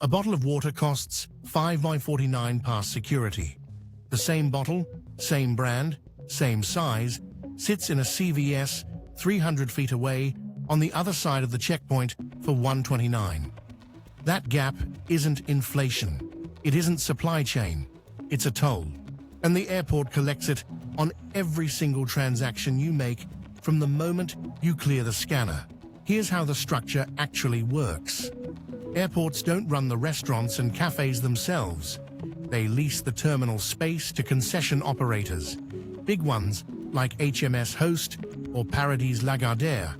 A bottle of water costs $5.49 past security. The same bottle, same brand, same size, sits in a CVS 300 feet away on the other side of the checkpoint for $1.29. That gap isn't inflation. It isn't supply chain. It's a toll. And the airport collects it on every single transaction you make from the moment you clear the scanner. Here's how the structure actually works. Airports don't run the restaurants and cafes themselves. They lease the terminal space to concession operators, big ones like HMS Host or Paradis Lagardère.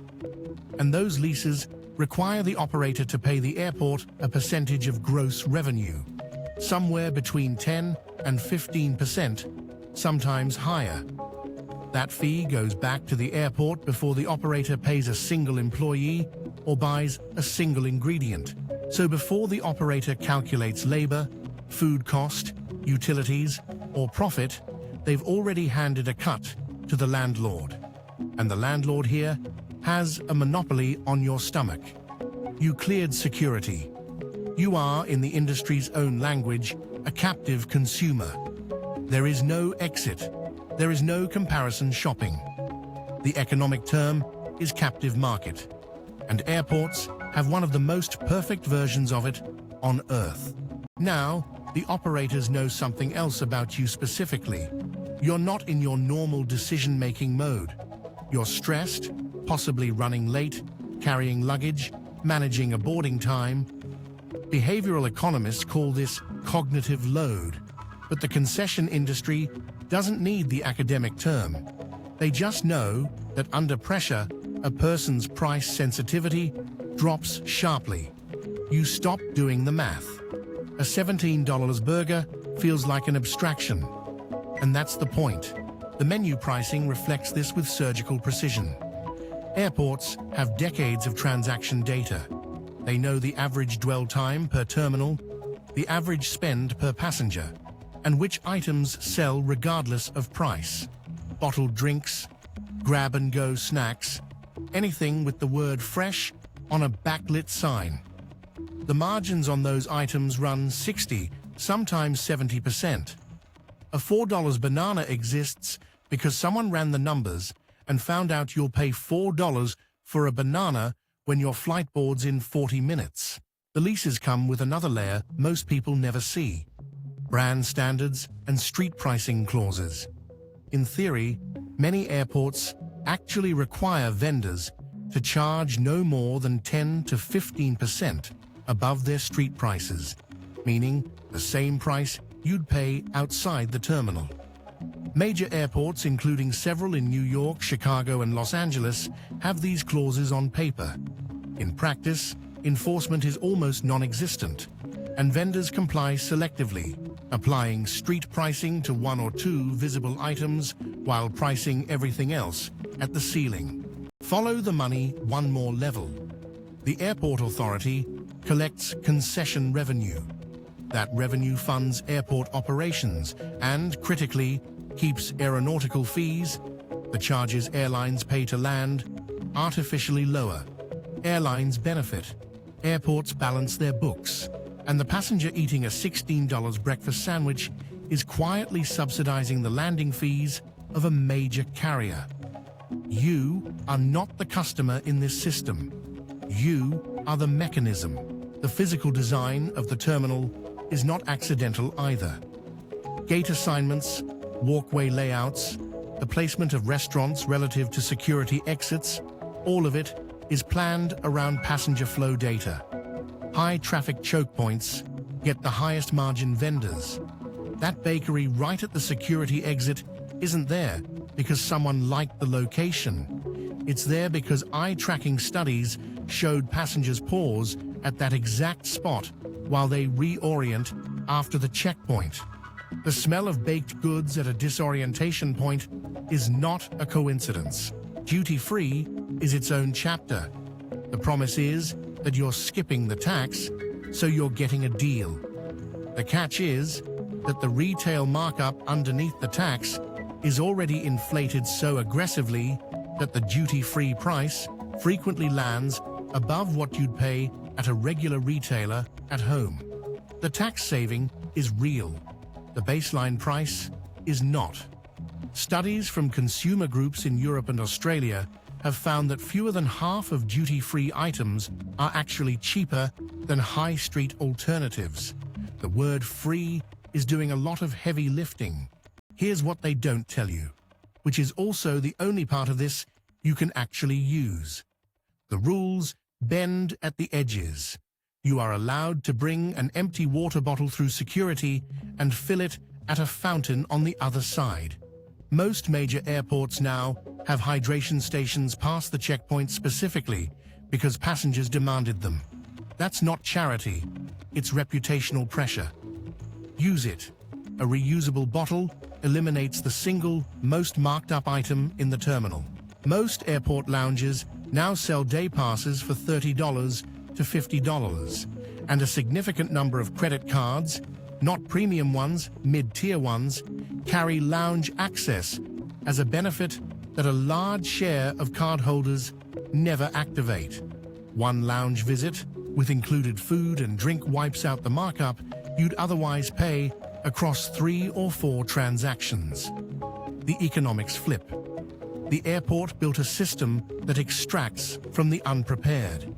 And those leases require the operator to pay the airport a percentage of gross revenue, somewhere between 10 and 15%, sometimes higher. That fee goes back to the airport before the operator pays a single employee or buys a single ingredient. So before the operator calculates labor, food cost, utilities, or profit, they've already handed a cut to the landlord. And the landlord here has a monopoly on your stomach. You cleared security. You are, in the industry's own language, a captive consumer. There is no exit. There is no comparison shopping. The economic term is captive market, and airports have one of the most perfect versions of it on Earth. Now, the operators know something else about you specifically. You're not in your normal decision-making mode. You're stressed, possibly running late, carrying luggage, managing a boarding time. Behavioral economists call this cognitive load, but the concession industry doesn't need the academic term. They just know that under pressure, a person's price sensitivity drops sharply. You stop doing the math. A $17 burger feels like an abstraction. And that's the point. The menu pricing reflects this with surgical precision. Airports have decades of transaction data. They know the average dwell time per terminal, the average spend per passenger, and which items sell regardless of price. Bottled drinks, grab-and-go snacks, anything with the word fresh on a backlit sign. The margins on those items run 60, sometimes 70%. A $4 banana exists because someone ran the numbers and found out you'll pay $4 for a banana when your flight boards in 40 minutes. The leases come with another layer most people never see: brand standards and street pricing clauses. In theory, many airports actually require vendors to charge no more than 10 to 15% above their street prices, meaning the same price you'd pay outside the terminal. Major airports, including several in New York, Chicago, and Los Angeles, have these clauses on paper. In practice, enforcement is almost non-existent, and vendors comply selectively, applying street pricing to one or two visible items while pricing everything else at the ceiling. Follow the money one more level. The airport authority collects concession revenue. That revenue funds airport operations and, critically, keeps aeronautical fees, the charges airlines pay to land, artificially lower. Airlines benefit, airports balance their books, and the passenger eating a $16 breakfast sandwich is quietly subsidizing the landing fees of a major carrier. You are not the customer in this system. You are the mechanism. The physical design of the terminal is not accidental either. Gate assignments, walkway layouts, the placement of restaurants relative to security exits, all of it is planned around passenger flow data. High-traffic choke points get the highest margin vendors. That bakery right at the security exit isn't there because someone liked the location. It's there because eye-tracking studies showed passengers pause at that exact spot while they reorient after the checkpoint. The smell of baked goods at a disorientation point is not a coincidence. Duty-free is its own chapter. The promise is that you're skipping the tax, so you're getting a deal. The catch is that the retail markup underneath the tax is already inflated so aggressively that the duty-free price frequently lands above what you'd pay at a regular retailer at home. The tax saving is real. The baseline price is not. Studies from consumer groups in Europe and Australia have found that fewer than half of duty-free items are actually cheaper than high street alternatives. The word free is doing a lot of heavy lifting. Here's what they don't tell you, which is also the only part of this you can actually use. The rules bend at the edges. You are allowed to bring an empty water bottle through security and fill it at a fountain on the other side. Most major airports now have hydration stations past the checkpoint specifically because passengers demanded them. That's not charity, it's reputational pressure. Use it. A reusable bottle eliminates the single, most marked up item in the terminal. Most airport lounges now sell day passes for $30 to $50, and a significant number of credit cards, not premium ones, mid-tier ones, carry lounge access as a benefit that a large share of cardholders never activate. One lounge visit, with included food and drink, wipes out the markup you'd otherwise pay across 3 or 4 transactions. The economics flip. The airport built a system that extracts from the unprepared.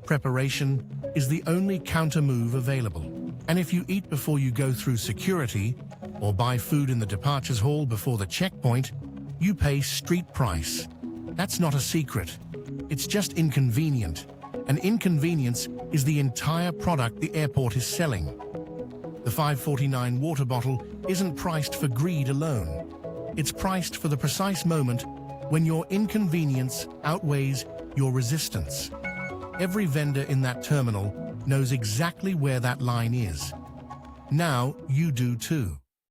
Preparation is the only counter move available. And if you eat before you go through security, or buy food in the departures hall before the checkpoint, you pay street price. That's not a secret. It's just inconvenient. And inconvenience is the entire product the airport is selling. The $5.49 water bottle isn't priced for greed alone. It's priced for the precise moment when your inconvenience outweighs your resistance. Every vendor in that terminal knows exactly where that line is. Now you do too.